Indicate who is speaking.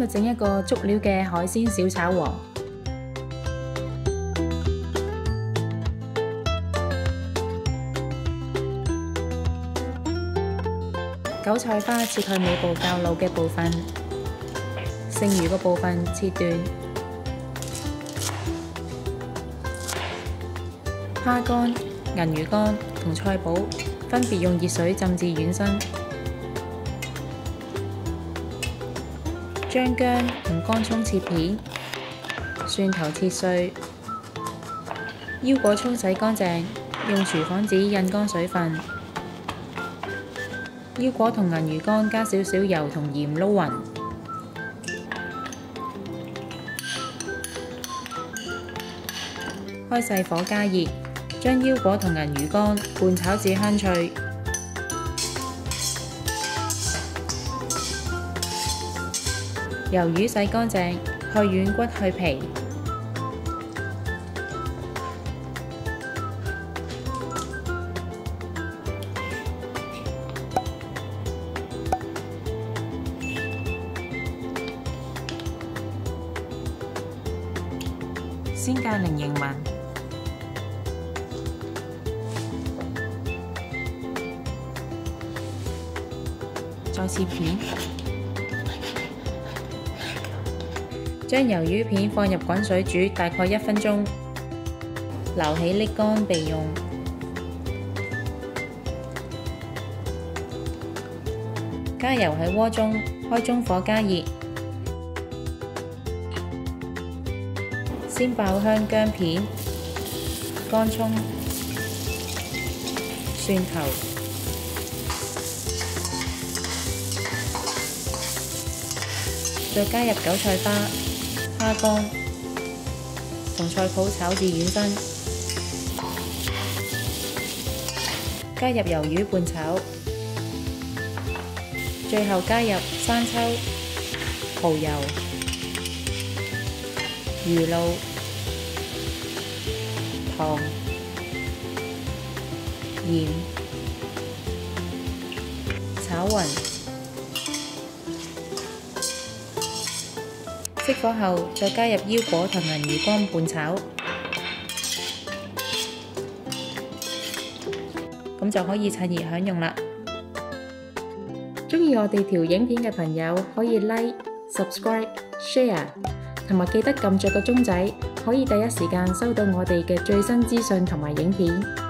Speaker 1: 日整一個足料嘅海鮮小炒王。韭菜花切去尾部較老嘅部分，剩餘嘅部分切斷。蝦乾、銀魚乾同菜脯分別用熱水浸至軟身。將薑同乾葱切片，蒜頭切碎。腰果沖洗乾淨，用廚房紙印乾水分。腰果同銀魚乾加少少油同鹽撈勻。開細火加熱，將腰果同銀魚乾拌炒至香脆。魷魚洗乾淨，去軟骨去皮。先界菱形紋，再切片。將魷魚片放入滾水煮大概1分鐘，撈起瀝乾備用。加油喺鍋中，開中火加熱。先爆香薑片、乾葱、蒜頭，再加入韭菜花、蝦乾同菜脯炒至軟身，加入魷魚拌炒，最後加入生抽、蠔油、魚露、糖、鹽，炒勻。熄火後，再加入腰果同銀魚乾拌炒，咁就可以趁熱享用啦。鍾意我哋條影片嘅朋友可以 Like、Subscribe、Share， 同埋記得撳着個鐘仔，可以第一時間收到我哋嘅最新資訊同埋影片。